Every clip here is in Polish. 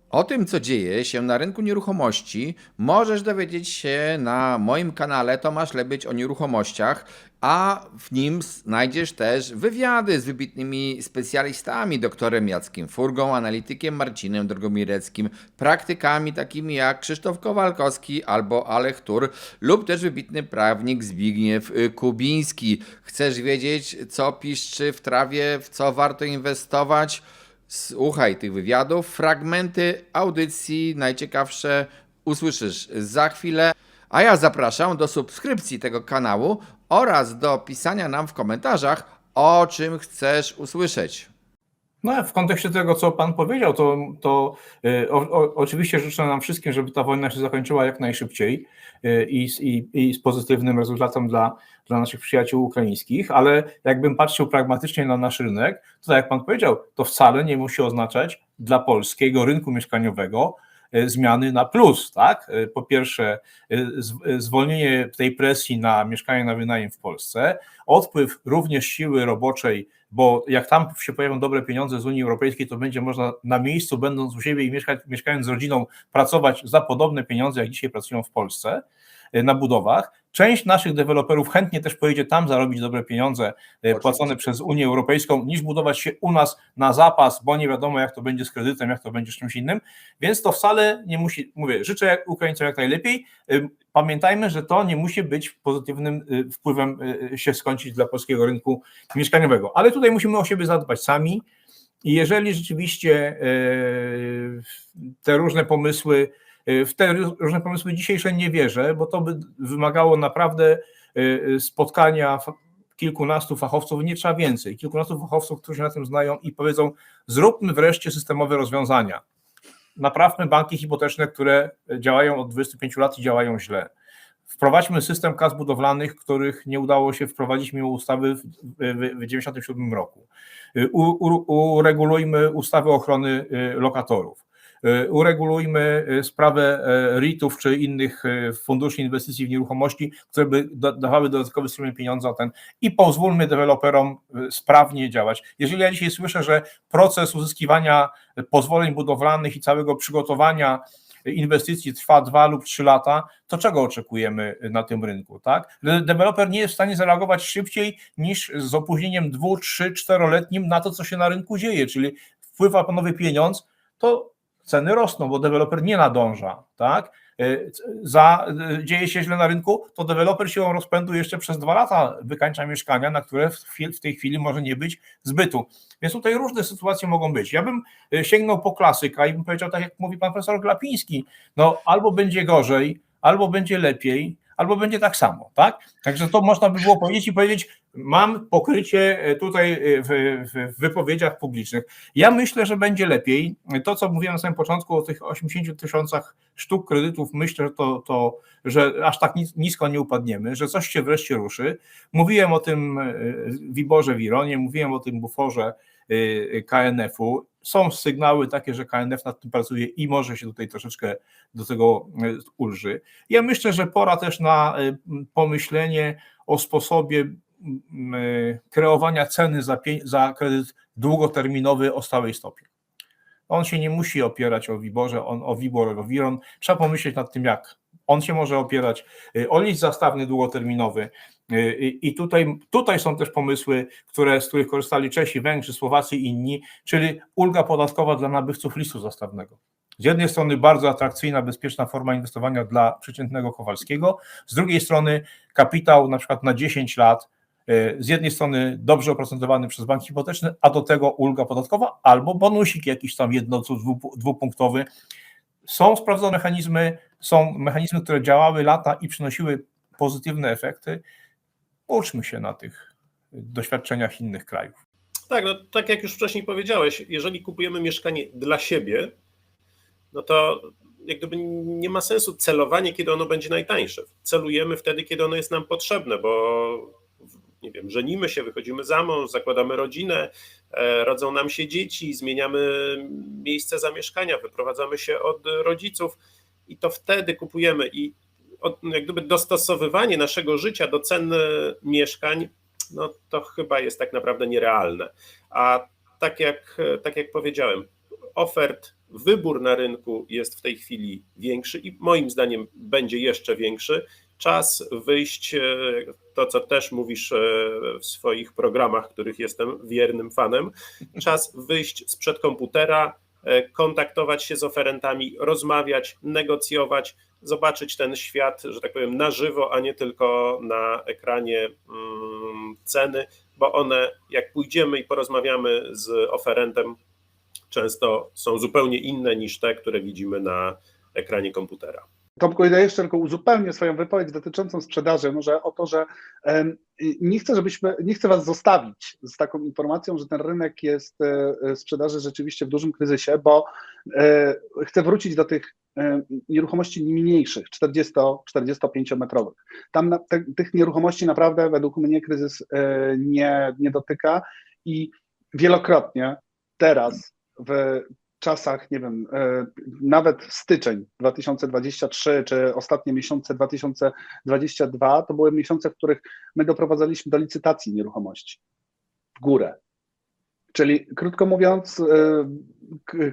O tym, co dzieje się na rynku nieruchomości, możesz dowiedzieć się na moim kanale Tomasz Lebyć o nieruchomościach, a w nim znajdziesz też wywiady z wybitnymi specjalistami, doktorem Jackiem Furgą, analitykiem Marcinem Drogomireckim, praktykami takimi jak Krzysztof Kowalkowski albo Alech Tur, lub też wybitny prawnik Zbigniew Kubiński. Chcesz wiedzieć, co piszczy w trawie, w co warto inwestować? Słuchaj tych wywiadów, fragmenty audycji najciekawsze usłyszysz za chwilę, a ja zapraszam do subskrypcji tego kanału oraz do pisania nam w komentarzach, o czym chcesz usłyszeć. No, w kontekście tego, co pan powiedział, to oczywiście życzę nam wszystkim, żeby ta wojna się zakończyła jak najszybciej i z pozytywnym rezultatem dla naszych przyjaciół ukraińskich, ale jakbym patrzył pragmatycznie na nasz rynek, to tak jak pan powiedział, to wcale nie musi oznaczać dla polskiego rynku mieszkaniowego zmiany na plus, tak? Po pierwsze, zwolnienie tej presji na mieszkanie na wynajem w Polsce, odpływ również siły roboczej, bo jak tam się pojawią dobre pieniądze z Unii Europejskiej, to będzie można na miejscu, będąc u siebie i mieszkając z rodziną, pracować za podobne pieniądze, jak dzisiaj pracują w Polsce na budowach. Część naszych deweloperów chętnie też pojedzie tam zarobić dobre pieniądze płacone przez Unię Europejską, niż budować się u nas na zapas, bo nie wiadomo, jak to będzie z kredytem, jak to będzie z czymś innym, więc to wcale nie musi, mówię, życzę Ukraińcom jak najlepiej. Pamiętajmy, że to nie musi być pozytywnym wpływem się skończyć dla polskiego rynku mieszkaniowego, ale tutaj musimy o siebie zadbać sami i jeżeli rzeczywiście w te różne pomysły dzisiejsze nie wierzę, bo to by wymagało naprawdę spotkania kilkunastu fachowców, nie trzeba więcej, kilkunastu fachowców, którzy się na tym znają i powiedzą, zróbmy wreszcie systemowe rozwiązania. Naprawmy banki hipoteczne, które działają od 25 lat i działają źle. Wprowadźmy system kas budowlanych, których nie udało się wprowadzić mimo ustawy w 1997 roku. Uregulujmy ustawę ochrony lokatorów. Uregulujmy sprawę REIT-ów czy innych funduszy inwestycji w nieruchomości, które by dawały dodatkowy strumień pieniądza i pozwólmy deweloperom sprawnie działać. Jeżeli ja dzisiaj słyszę, że proces uzyskiwania pozwoleń budowlanych i całego przygotowania inwestycji trwa 2 lub 3 lata, to czego oczekujemy na tym rynku, tak? Deweloper nie jest w stanie zareagować szybciej niż z opóźnieniem 2, 3, 4-letnim na to, co się na rynku dzieje, czyli wpływa nowy pieniądz, to ceny rosną, bo deweloper nie nadąża, tak? Dzieje się źle na rynku, to deweloper siłą rozpędu jeszcze przez 2 lata wykańcza mieszkania, na które w tej chwili może nie być zbytu. Więc tutaj różne sytuacje mogą być. Ja bym sięgnął po klasyka i bym powiedział, tak jak mówi pan profesor Glapiński, no albo będzie gorzej, albo będzie lepiej, albo będzie tak samo, tak? Także to można by było powiedzieć, mam pokrycie tutaj w wypowiedziach publicznych. Ja myślę, że będzie lepiej. To, co mówiłem na samym początku o tych 80 000 sztuk kredytów, myślę, że aż tak nisko nie upadniemy, że coś się wreszcie ruszy. Mówiłem o tym WIBOR-ze w Ironie, mówiłem o tym buforze KNF-u. Są sygnały takie, że KNF nad tym pracuje i może się tutaj troszeczkę do tego ulży. Ja myślę, że pora też na pomyślenie o sposobie kreowania ceny za kredyt długoterminowy o stałej stopie. On się nie musi opierać o WIBOR-ze, o WIBOR, o WIRON. Trzeba pomyśleć nad tym, jak on się może opierać, o list zastawny długoterminowy. I tutaj są też pomysły, z których korzystali Czesi, Węgrzy, Słowacy i inni, czyli ulga podatkowa dla nabywców listu zastawnego. Z jednej strony bardzo atrakcyjna, bezpieczna forma inwestowania dla przeciętnego Kowalskiego, z drugiej strony kapitał na przykład na 10 lat, z jednej strony dobrze oprocentowany przez bank hipoteczny, a do tego ulga podatkowa albo bonusik jakiś tam dwupunktowy. Są sprawdzone mechanizmy, które działały lata i przynosiły pozytywne efekty. Uczmy się na tych doświadczeniach innych krajów. Tak, no tak jak już wcześniej powiedziałeś, jeżeli kupujemy mieszkanie dla siebie, no to jak gdyby nie ma sensu celowanie, kiedy ono będzie najtańsze. Celujemy wtedy, kiedy ono jest nam potrzebne, bo nie wiem, żenimy się, wychodzimy za mąż, zakładamy rodzinę, rodzą nam się dzieci, zmieniamy miejsce zamieszkania, wyprowadzamy się od rodziców i to wtedy kupujemy i jak gdyby dostosowywanie naszego życia do cen mieszkań, no to chyba jest tak naprawdę nierealne. A tak jak powiedziałem, ofert wybór na rynku jest w tej chwili większy i moim zdaniem będzie jeszcze większy. Czas wyjść, to co też mówisz w swoich programach, których jestem wiernym fanem, czas wyjść sprzed komputera, kontaktować się z oferentami, rozmawiać, negocjować, zobaczyć ten świat, że tak powiem, na żywo, a nie tylko na ekranie ceny, bo one, jak pójdziemy i porozmawiamy z oferentem, często są zupełnie inne niż te, które widzimy na ekranie komputera. Tomku, ja jeszcze tylko uzupełnię swoją wypowiedź dotyczącą sprzedaży, może o to, że nie chcę was zostawić z taką informacją, że ten rynek jest sprzedaży rzeczywiście w dużym kryzysie, bo chcę wrócić do tych nieruchomości mniejszych, 40-45 metrowych. Tam tych nieruchomości naprawdę według mnie kryzys nie dotyka i wielokrotnie teraz w czasach, nie wiem, nawet styczeń 2023 czy ostatnie miesiące 2022 to były miesiące, w których my doprowadzaliśmy do licytacji nieruchomości w górę. Czyli krótko mówiąc,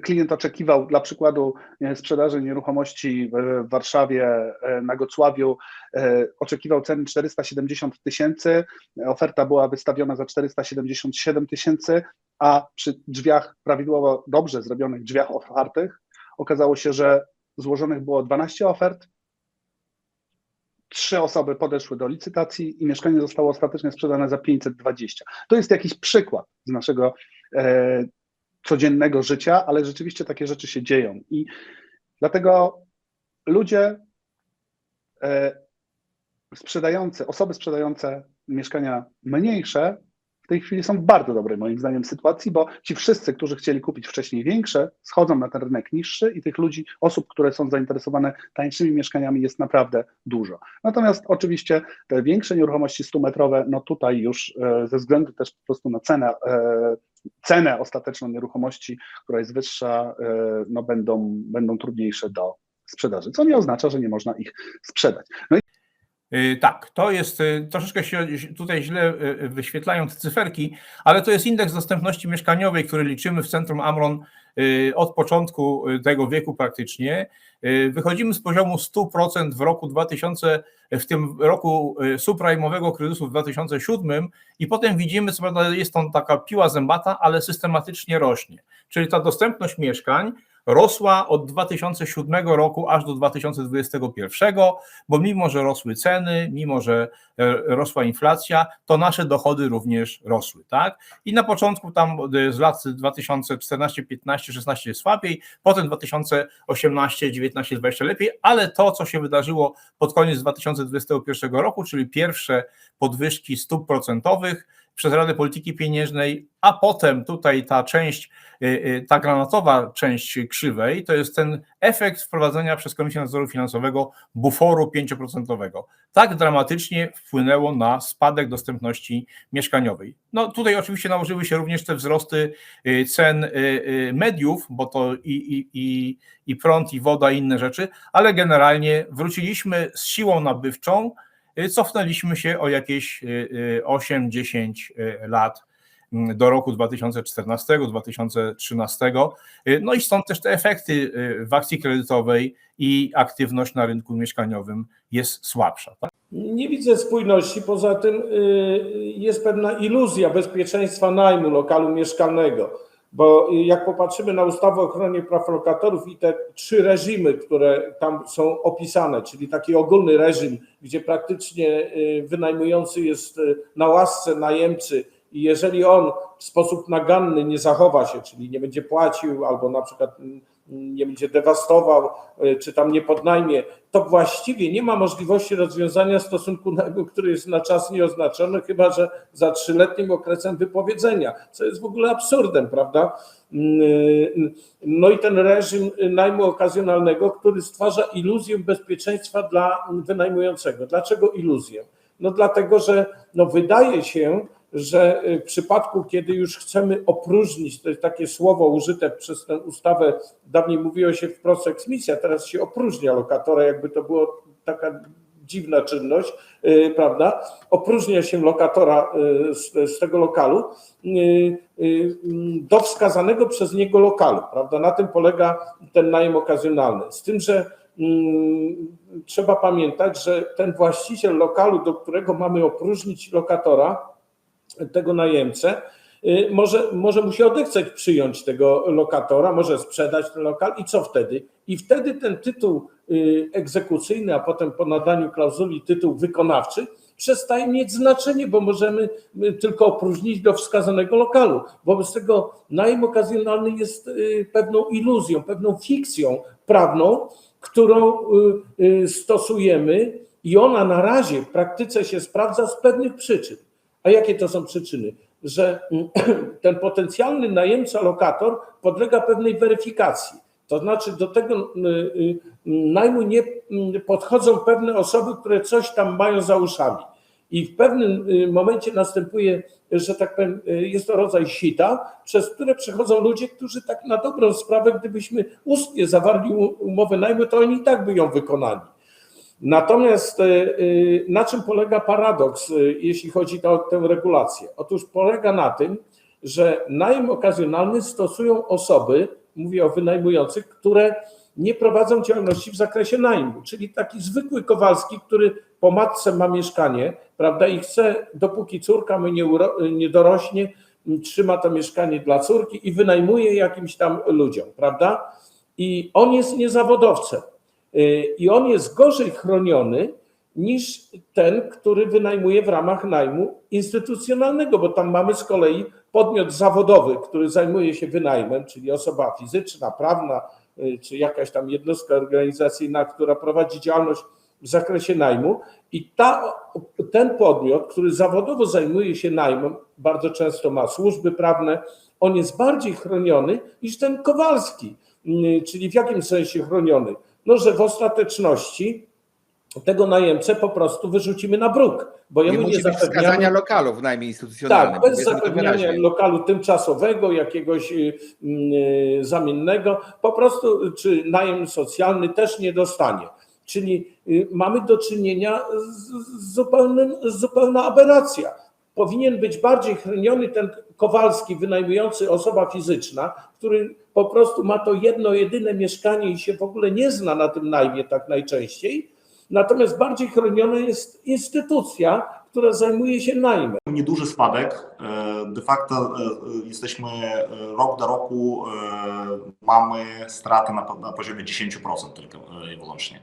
klient oczekiwał dla przykładu sprzedaży nieruchomości w Warszawie, na Gocławiu, oczekiwał ceny 470 000, oferta była wystawiona za 477 000, a przy drzwiach prawidłowo dobrze zrobionych drzwiach otwartych okazało się, że złożonych było 12 ofert, 3 osoby podeszły do licytacji i mieszkanie zostało ostatecznie sprzedane za 520. To jest jakiś przykład z naszego codziennego życia, ale rzeczywiście takie rzeczy się dzieją i dlatego ludzie osoby sprzedające mieszkania mniejsze w tej chwili są w bardzo dobrej moim zdaniem sytuacji, bo ci wszyscy, którzy chcieli kupić wcześniej większe, schodzą na ten rynek niższy i tych ludzi, osób, które są zainteresowane tańszymi mieszkaniami jest naprawdę dużo. Natomiast oczywiście te większe nieruchomości 100-metrowe, no tutaj już ze względu też po prostu na cenę ostateczną nieruchomości, która jest wyższa, no będą trudniejsze do sprzedaży, co nie oznacza, że nie można ich sprzedać. No Tak, to jest troszeczkę się tutaj źle wyświetlają te cyferki, ale to jest indeks dostępności mieszkaniowej, który liczymy w Centrum Amron od początku tego wieku praktycznie. Wychodzimy z poziomu 100% w tym roku subprime'owego kryzysu w 2007 i potem widzimy, co prawda jest to taka piła zębata, ale systematycznie rośnie. Czyli ta dostępność mieszkań rosła od 2007 roku aż do 2021, bo mimo, że rosły ceny, mimo, że rosła inflacja, to nasze dochody również rosły, tak? I na początku tam z lat 2014, 15, 16 słabiej, potem 2018, 19, 20 lepiej, ale to, co się wydarzyło pod koniec 2021 roku, czyli pierwsze podwyżki stóp procentowych przez Radę Polityki Pieniężnej, a potem tutaj ta granatowa część krzywej, to jest ten efekt wprowadzenia przez Komisję Nadzoru Finansowego buforu 5%. Tak dramatycznie wpłynęło na spadek dostępności mieszkaniowej. No tutaj oczywiście nałożyły się również te wzrosty cen mediów, bo to i prąd, i woda, i inne rzeczy, ale generalnie wróciliśmy z siłą nabywczą, cofnęliśmy się o jakieś 8-10 lat do roku 2014-2013. No i stąd też te efekty w akcji kredytowej i aktywność na rynku mieszkaniowym jest słabsza. Tak? Nie widzę spójności, poza tym jest pewna iluzja bezpieczeństwa najmu lokalu mieszkalnego, bo jak popatrzymy na ustawę o ochronie praw lokatorów i te 3 reżimy, które tam są opisane, czyli taki ogólny reżim, gdzie praktycznie wynajmujący jest na łasce najemcy i jeżeli on w sposób naganny nie zachowa się, czyli nie będzie płacił albo na przykład nie będzie dewastował, czy tam nie podnajmie, to właściwie nie ma możliwości rozwiązania stosunku najmu, który jest na czas nieoznaczony, chyba że za 3-letnim okresem wypowiedzenia, co jest w ogóle absurdem, prawda? No i ten reżim najmu okazjonalnego, który stwarza iluzję bezpieczeństwa dla wynajmującego. Dlaczego iluzję? No dlatego, że wydaje się, że w przypadku, kiedy już chcemy opróżnić, to jest takie słowo użyte przez tę ustawę, dawniej mówiło się wprost eksmisja, teraz się opróżnia lokatora, jakby to było taka dziwna czynność, prawda, opróżnia się lokatora z tego lokalu do wskazanego przez niego lokalu, prawda, na tym polega ten najem okazjonalny, z tym, że trzeba pamiętać, że ten właściciel lokalu, do którego mamy opróżnić lokatora, tego najemcę, może mu się odechceć przyjąć tego lokatora, może sprzedać ten lokal i co wtedy? I wtedy ten tytuł egzekucyjny, a potem po nadaniu klauzuli tytuł wykonawczy przestaje mieć znaczenie, bo możemy tylko opróżnić do wskazanego lokalu. Wobec tego najem okazjonalny jest pewną iluzją, pewną fikcją prawną, którą stosujemy i ona na razie w praktyce się sprawdza z pewnych przyczyn. A jakie to są przyczyny? Że ten potencjalny najemca, lokator podlega pewnej weryfikacji. To znaczy do tego najmu nie podchodzą pewne osoby, które coś tam mają za uszami. I w pewnym momencie następuje, że tak powiem, jest to rodzaj sita, przez które przechodzą ludzie, którzy tak na dobrą sprawę, gdybyśmy ustnie zawarli umowę najmu, to oni i tak by ją wykonali. Natomiast na czym polega paradoks, jeśli chodzi o tę regulację? Otóż polega na tym, że najem okazjonalny stosują osoby, mówię o wynajmujących, które nie prowadzą działalności w zakresie najmu, czyli taki zwykły Kowalski, który po matce ma mieszkanie, prawda, i chce, dopóki córka mu nie dorośnie, trzyma to mieszkanie dla córki i wynajmuje jakimś tam ludziom, prawda? I on jest niezawodowcem. I on jest gorzej chroniony niż ten, który wynajmuje w ramach najmu instytucjonalnego, bo tam mamy z kolei podmiot zawodowy, który zajmuje się wynajmem, czyli osoba fizyczna, prawna, czy jakaś tam jednostka organizacyjna, która prowadzi działalność w zakresie najmu i ten podmiot, który zawodowo zajmuje się najmem, bardzo często ma służby prawne, on jest bardziej chroniony niż ten Kowalski, czyli w jakim sensie chroniony? No, że w ostateczności tego najemcę po prostu wyrzucimy na bruk, bo Nie jemu musi być wskazania lokalu w najmie instytucjonalnym. Tak, bez zapewniania lokalu tymczasowego, jakiegoś zamiennego, po prostu, czy najem socjalny też nie dostanie. Czyli mamy do czynienia z zupełna aberracja. Powinien być bardziej chroniony ten Kowalski, wynajmujący osoba fizyczna, który po prostu ma to jedno, jedyne mieszkanie i się w ogóle nie zna na tym najmie tak najczęściej. Natomiast bardziej chroniona jest instytucja, która zajmuje się najmem. Nieduży spadek. De facto jesteśmy rok do roku, mamy straty na poziomie 10% tylko i wyłącznie.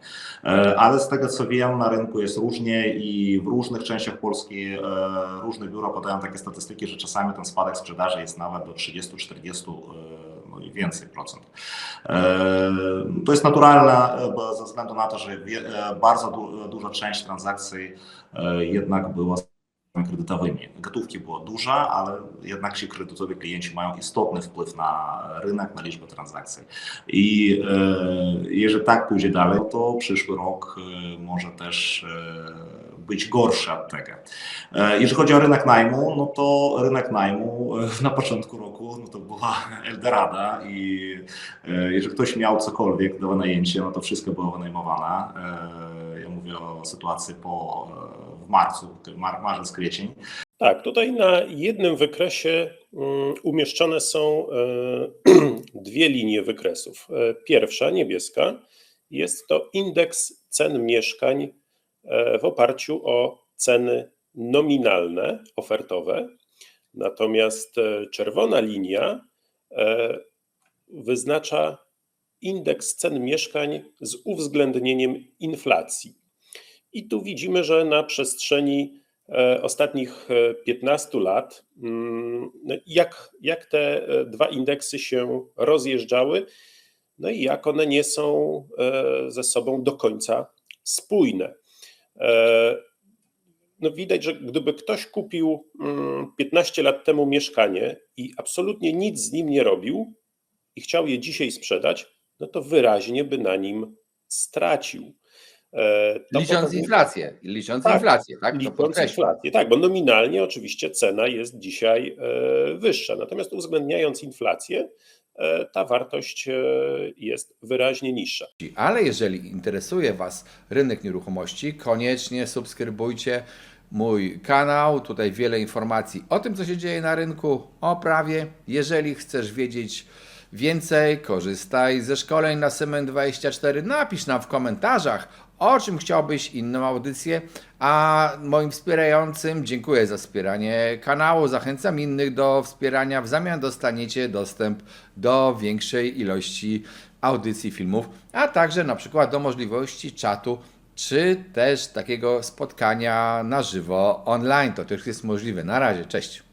Ale z tego co wiem, na rynku jest różnie i w różnych częściach Polski różne biura podają takie statystyki, że czasami ten spadek sprzedaży jest nawet do 30-40 no i więcej procent. To jest naturalne, bo ze względu na to, że bardzo duża część transakcji jednak była kredytowymi. Gotówki było dużo, ale jednak ci kredytowi klienci mają istotny wpływ na rynek, na liczbę transakcji. I jeżeli tak pójdzie dalej, to przyszły rok może też być gorszy od tego. Jeżeli chodzi o rynek najmu, no to rynek najmu na początku roku no to była Eldorada i jeżeli ktoś miał cokolwiek do wynajęcia, no to wszystko było wynajmowane. Ja mówię o sytuacji w marcu, marzec, kwiecień. Tak, tutaj na jednym wykresie umieszczone są dwie linie wykresów. Pierwsza, niebieska, jest to indeks cen mieszkań w oparciu o ceny nominalne, ofertowe. Natomiast czerwona linia wyznacza indeks cen mieszkań z uwzględnieniem inflacji. I tu widzimy, że na przestrzeni ostatnich 15 lat, jak te dwa indeksy się rozjeżdżały, no i jak one nie są ze sobą do końca spójne. No widać, że gdyby ktoś kupił 15 lat temu mieszkanie i absolutnie nic z nim nie robił i chciał je dzisiaj sprzedać, no to wyraźnie by na nim stracił. To Licząc powoduje- inflację, tak? To Licząc podkreślam. inflację, tak, bo nominalnie oczywiście cena jest dzisiaj wyższa, natomiast uwzględniając inflację, ta wartość jest wyraźnie niższa. Ale jeżeli interesuje Was rynek nieruchomości, koniecznie subskrybujcie mój kanał. Tutaj wiele informacji o tym, co się dzieje na rynku, o prawie. Jeżeli chcesz wiedzieć więcej, korzystaj ze szkoleń na Semen24. Napisz nam w komentarzach, o czym chciałbyś inną audycję, a moim wspierającym dziękuję za wspieranie kanału. Zachęcam innych do wspierania. W zamian dostaniecie dostęp do większej ilości audycji, filmów, a także na przykład do możliwości czatu, czy też takiego spotkania na żywo online. To też jest możliwe. Na razie, cześć.